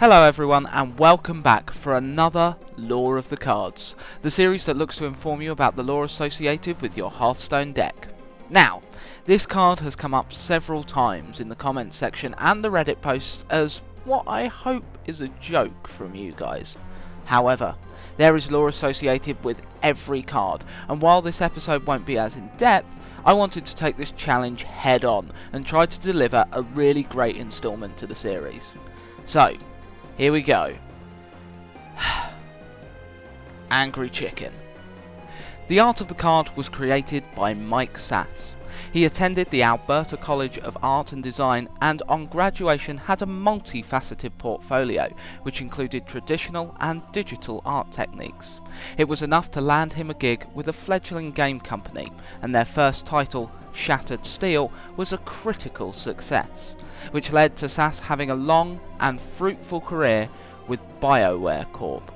Hello everyone and welcome back for another Lore of the Cards, the series that looks to inform you about the lore associated with your Hearthstone deck. Now, this card has come up several times in the comments section and the Reddit posts as what I hope is a joke from you guys. However, there is lore associated with every card, and while this episode won't be as in depth, I wanted to take this challenge head on and try to deliver a really great installment to the series. So, here we go. Angry Chicken. The art of the card was created by Mike Sass. He attended the Alberta College of Art and Design and on graduation had a multifaceted portfolio which included traditional and digital art techniques. It was enough to land him a gig with a fledgling game company, and their first title, Shattered Steel, was a critical success, which led to Sass having a long and fruitful career with BioWare Corp.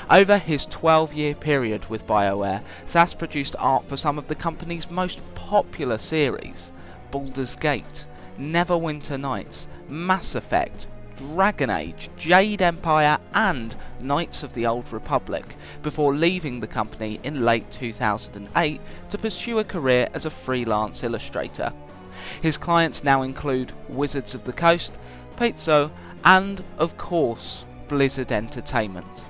Over his 12-year period with BioWare, Sass produced art for some of the company's most popular series: Baldur's Gate, Neverwinter Nights, Mass Effect, Dragon Age, Jade Empire and Knights of the Old Republic, before leaving the company in late 2008 to pursue a career as a freelance illustrator. His clients now include Wizards of the Coast, Pizzo and, of course, Blizzard Entertainment.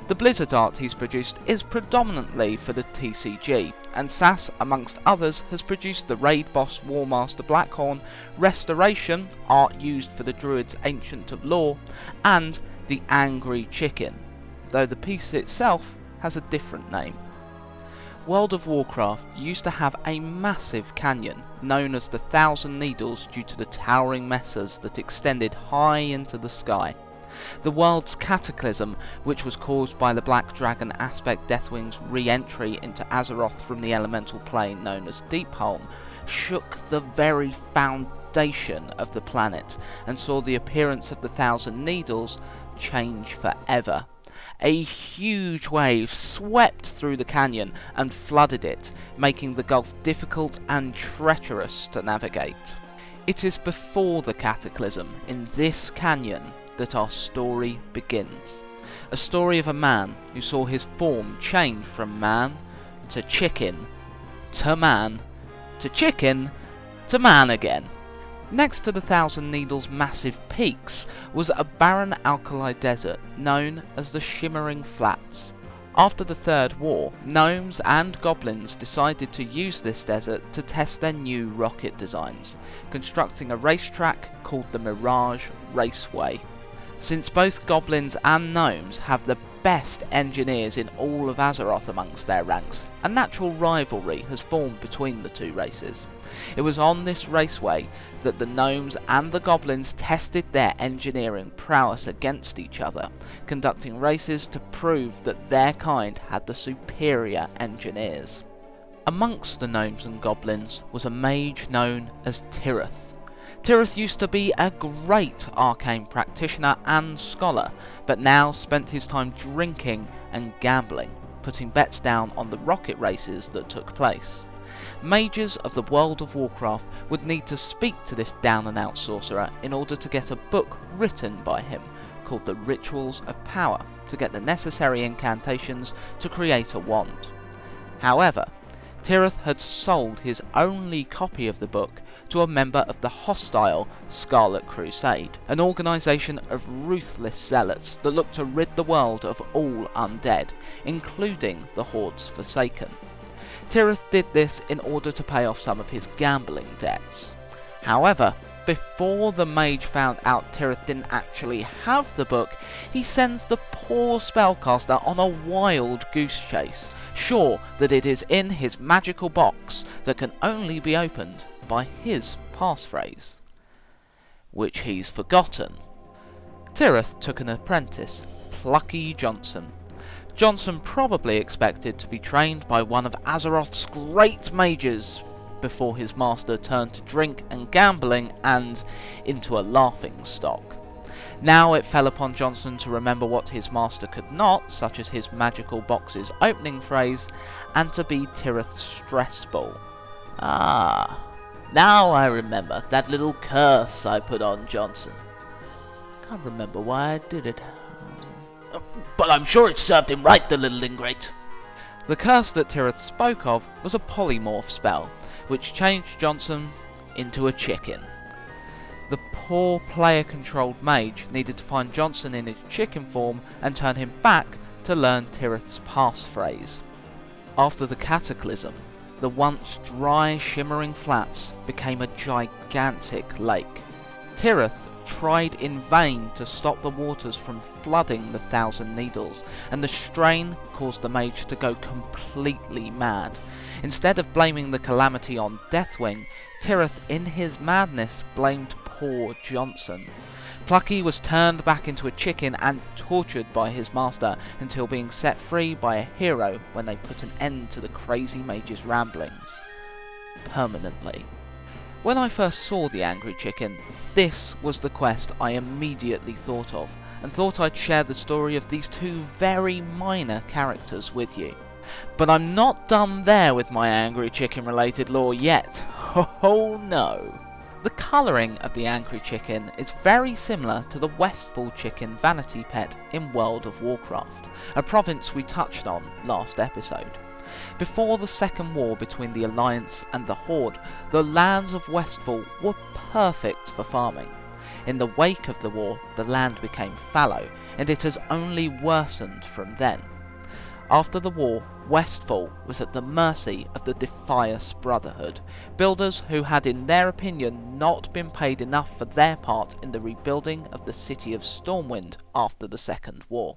The Blizzard art he's produced is predominantly for the TCG, and Sass, amongst others, has produced the Raid Boss Warmaster Blackhorn, Restoration, art used for the Druids Ancient of Lore, and the Angry Chicken, though the piece itself has a different name. World of Warcraft used to have a massive canyon, known as the Thousand Needles due to the towering mesas that extended high into the sky. The world's cataclysm, which was caused by the Black Dragon Aspect Deathwing's re-entry into Azeroth from the elemental plane known as Deepholm, shook the very foundation of the planet and saw the appearance of the Thousand Needles change forever. A huge wave swept through the canyon and flooded it, making the gulf difficult and treacherous to navigate. It is before the cataclysm, in this canyon, that our story begins. A story of a man who saw his form change from man to chicken to man to chicken to man again. Next to the Thousand Needles' massive peaks was a barren alkali desert known as the Shimmering Flats. After the Third War, gnomes and goblins decided to use this desert to test their new rocket designs, constructing a racetrack called the Mirage Raceway. Since both goblins and gnomes have the best engineers in all of Azeroth amongst their ranks, a natural rivalry has formed between the two races. It was on this raceway that the gnomes and the goblins tested their engineering prowess against each other, conducting races to prove that their kind had the superior engineers. Amongst the gnomes and goblins was a mage known as Tirith. Tirith used to be a great arcane practitioner and scholar, but now spent his time drinking and gambling, putting bets down on the rocket races that took place. Mages of the World of Warcraft would need to speak to this down-and-out sorcerer in order to get a book written by him, called the Rituals of Power, to get the necessary incantations to create a wand. However, Tirith had sold his only copy of the book to a member of the hostile Scarlet Crusade, an organisation of ruthless zealots that looked to rid the world of all undead, including the Horde's Forsaken. Tirith did this in order to pay off some of his gambling debts. However, before the mage found out Tirith didn't actually have the book, he sends the poor spellcaster on a wild goose chase, sure that it is in his magical box that can only be opened by his passphrase, which he's forgotten. Tirith took an apprentice, Plucky Johnson. Johnson probably expected to be trained by one of Azeroth's great mages before his master turned to drink and gambling and into a laughing stock. Now it fell upon Johnson to remember what his master could not, such as his magical box's opening phrase, and to be Tirith's stress ball. Ah, now I remember that little curse I put on Johnson. Can't remember why I did it. But I'm sure it served him right, the little ingrate. The curse that Tirith spoke of was a polymorph spell, which changed Johnson into a chicken. The poor player-controlled mage needed to find Johnson in his chicken form and turn him back to learn Tirith's passphrase. After the cataclysm, the once dry, shimmering flats became a gigantic lake. Tirith tried in vain to stop the waters from flooding the Thousand Needles, and the strain caused the mage to go completely mad. Instead of blaming the calamity on Deathwing, Tirith in his madness blamed poor Johnson. Plucky was turned back into a chicken and tortured by his master until being set free by a hero when they put an end to the crazy mage's ramblings. Permanently. When I first saw the Angry Chicken, this was the quest I immediately thought of, and thought I'd share the story of these two very minor characters with you. But I'm not done there with my Angry Chicken related lore yet. Oh no! The colouring of the Angry Chicken is very similar to the Westfall Chicken vanity pet in World of Warcraft, a province we touched on last episode. Before the second war between the Alliance and the Horde, the lands of Westfall were perfect for farming. In the wake of the war, the land became fallow, and it has only worsened from then. After the war, Westfall was at the mercy of the Defias Brotherhood, builders who had in their opinion not been paid enough for their part in the rebuilding of the city of Stormwind after the Second War.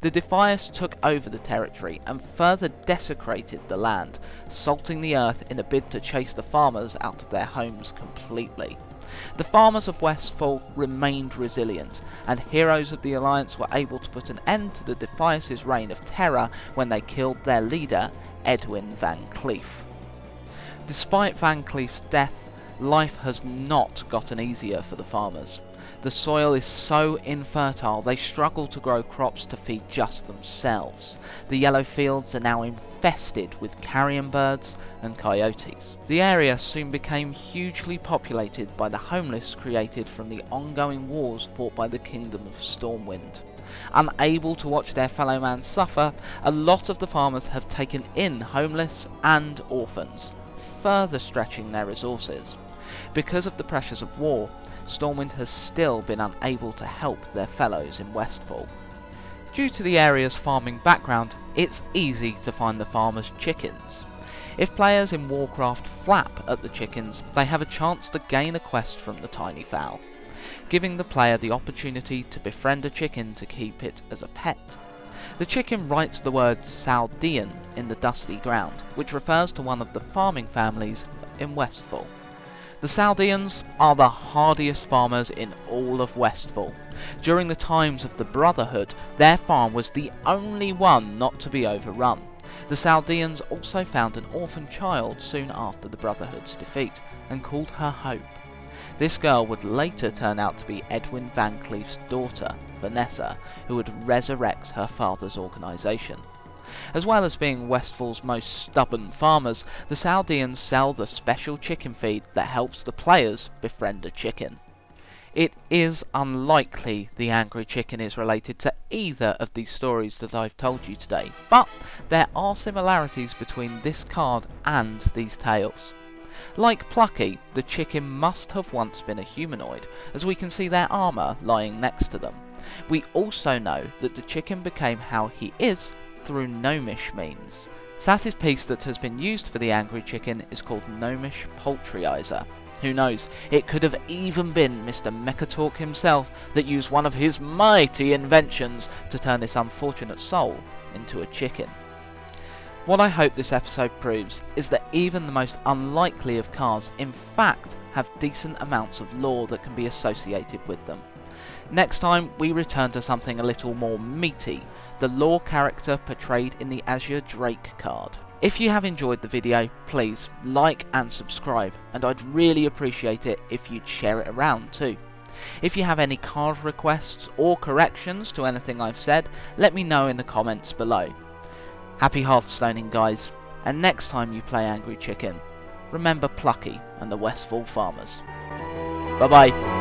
The Defias took over the territory and further desecrated the land, salting the earth in a bid to chase the farmers out of their homes completely. The farmers of Westfall remained resilient, and heroes of the Alliance were able to put an end to the Defias' reign of terror when they killed their leader, Edwin Van Cleef. Despite Van Cleef's death, life has not gotten easier for the farmers. The soil is so infertile they struggle to grow crops to feed just themselves. The yellow fields are now infested with carrion birds and coyotes. The area soon became hugely populated by the homeless created from the ongoing wars fought by the Kingdom of Stormwind. Unable to watch their fellow man suffer, a lot of the farmers have taken in homeless and orphans, further stretching their resources. Because of the pressures of war, Stormwind has still been unable to help their fellows in Westfall. Due to the area's farming background, it's easy to find the farmers' chickens. If players in Warcraft flap at the chickens, they have a chance to gain a quest from the tiny fowl, giving the player the opportunity to befriend a chicken to keep it as a pet. The chicken writes the word Saldean in the dusty ground, which refers to one of the farming families in Westfall. The Saldeans are the hardiest farmers in all of Westfall. During the times of the Brotherhood, their farm was the only one not to be overrun. The Saldeans also found an orphan child soon after the Brotherhood's defeat, and called her Hope. This girl would later turn out to be Edwin Van Cleef's daughter, Vanessa, who would resurrect her father's organisation. As well as being Westfall's most stubborn farmers, the Saldeans sell the special chicken feed that helps the players befriend a chicken. It is unlikely the Angry Chicken is related to either of these stories that I've told you today, but there are similarities between this card and these tales. Like Plucky, the chicken must have once been a humanoid, as we can see their armour lying next to them. We also know that the chicken became how he is through gnomish means. Sass's piece that has been used for the Angry Chicken is called Gnomish Poultryizer. Who knows, it could have even been Mr. Mechatalk himself that used one of his mighty inventions to turn this unfortunate soul into a chicken. What I hope this episode proves is that even the most unlikely of cards in fact have decent amounts of lore that can be associated with them. Next time we return to something a little more meaty, the lore character portrayed in the Azure Drake card. If you have enjoyed the video, please like and subscribe, and I'd really appreciate it if you'd share it around too. If you have any card requests or corrections to anything I've said, let me know in the comments below. Happy Hearthstoning guys, and next time you play Angry Chicken, remember Plucky and the Westfall farmers. Bye bye.